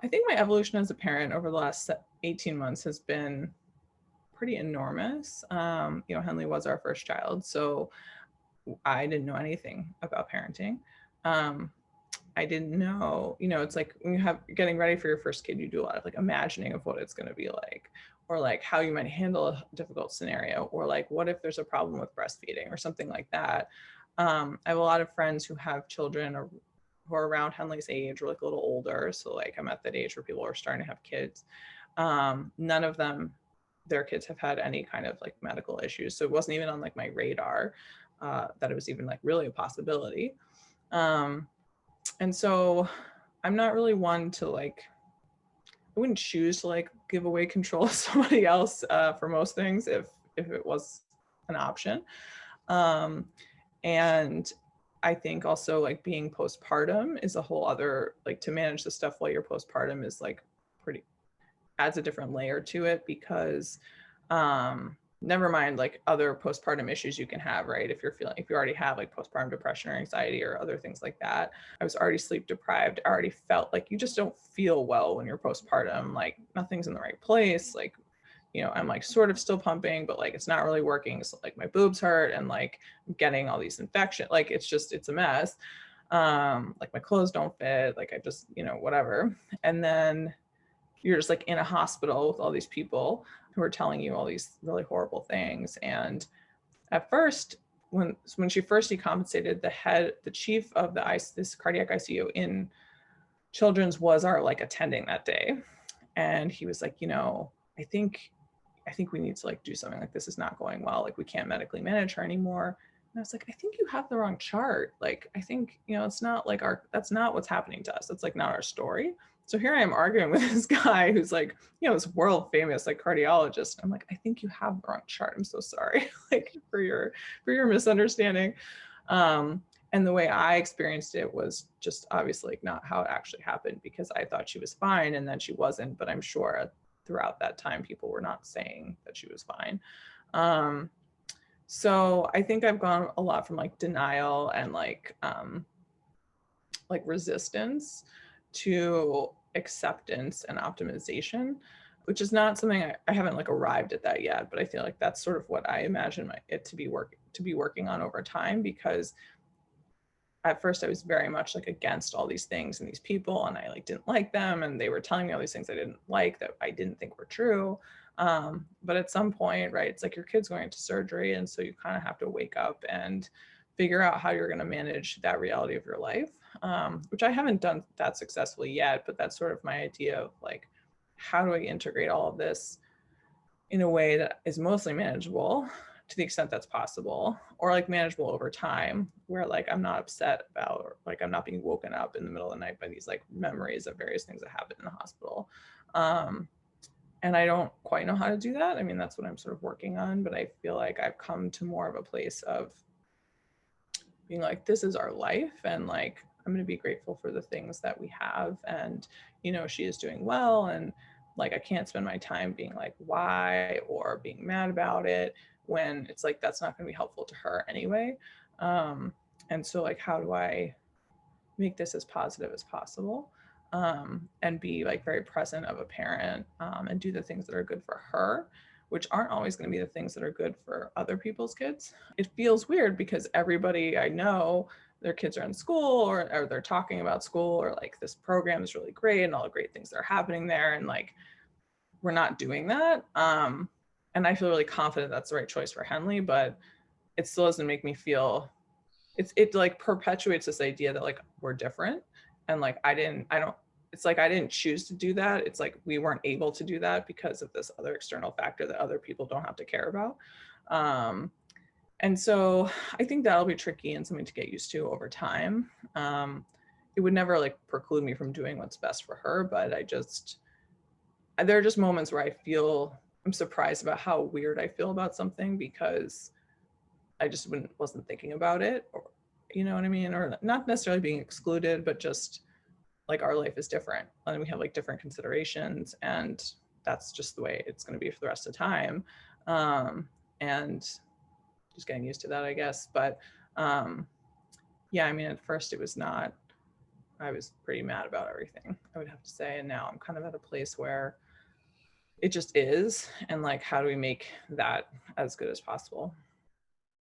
I think my evolution as a parent over the last 18 months has been pretty enormous. Henley was our first child, so I didn't know anything about parenting. Um, I didn't know, it's like when you're getting ready for your first kid, you do a lot of like imagining of what it's going to be like, or like how you might handle a difficult scenario, or like what if there's a problem with breastfeeding or something like that. I have a lot of friends who have children or who are around Henley's age or like a little older. So like I'm at that age where people are starting to have kids. None of them, their kids have had any kind of like medical issues. So it wasn't even on like my radar that it was even like really a possibility. Um, and so I'm not really one to like, I wouldn't choose to like give away control to somebody else for most things if it was an option. Um, and I think also like being postpartum is a whole other, like, to manage the stuff while you're postpartum is like pretty, adds a different layer to it, because never mind like other postpartum issues you can have, right? If you already have like postpartum depression or anxiety or other things like that. I was already sleep deprived. I already felt like you just don't feel well when you're postpartum, like nothing's in the right place. Like, I'm like sort of still pumping, but like it's not really working. So like my boobs hurt and like I'm getting all these infections. Like it's a mess. Like my clothes don't fit. Like I just, whatever. And then you're just like in a hospital with all these people who are telling you all these really horrible things. And at first, when she first decompensated, the chief of this cardiac ICU in Children's was our like attending that day, and he was like, I think we need to like do something, like this is not going well, like we can't medically manage her anymore. And I was like, I think you have the wrong chart. Like, I think, it's not like that's not what's happening to us. That's like not our story. So here I am arguing with this guy who's like, this world famous like cardiologist. I'm like, I think you have the wrong chart. I'm so sorry, like for your misunderstanding. And the way I experienced it was just obviously like not how it actually happened, because I thought she was fine and then she wasn't. But I'm sure throughout that time people were not saying that she was fine. So I think I've gone a lot from like denial and like resistance to acceptance and optimization, which is not something I haven't like arrived at that yet, but I feel like that's sort of what I imagine it to be working on over time. Because at first I was very much like against all these things and these people, and I like didn't like them, and they were telling me all these things I didn't like that I didn't think were true. But at some point, right, it's like your kid's going into surgery, and so you kind of have to wake up and figure out how you're going to manage that reality of your life, which I haven't done that successfully yet, but that's sort of my idea of like, how do I integrate all of this in a way that is mostly manageable to the extent that's possible, or like manageable over time, where like I'm not upset about, or like I'm not being woken up in the middle of the night by these like memories of various things that happened in the hospital. And I don't quite know how to do that. I mean, that's what I'm sort of working on, but I feel like I've come to more of a place of being like, this is our life, and like I'm going to be grateful for the things that we have. And she is doing well, and like I can't spend my time being like why or being mad about it, when it's like that's not going to be helpful to her anyway. And so like, how do I make this as positive as possible, and be like very present of a parent, and do the things that are good for her, which aren't always going to be the things that are good for other people's kids. It feels weird because everybody I know, their kids are in school, or they're talking about school, or like this program is really great and all the great things that are happening there, and like we're not doing that. And I feel really confident that's the right choice for Henley, but it still doesn't make me feel, it like perpetuates this idea that like we're different, and like I don't, it's like I didn't choose to do that. It's like we weren't able to do that because of this other external factor that other people don't have to care about. And so I think that'll be tricky and something to get used to over time. It would never like preclude me from doing what's best for her, but there are just moments where I feel I'm surprised about how weird I feel about something, because I just wasn't thinking about it, or you know what I mean? Or not necessarily being excluded, but just like our life is different and we have like different considerations, and that's just the way it's going to be for the rest of the time. And just getting used to that, I guess. But yeah, I mean, at first it was not I was pretty mad about everything, I would have to say. And now I'm kind of at a place where it just is. And like, how do we make that as good as possible?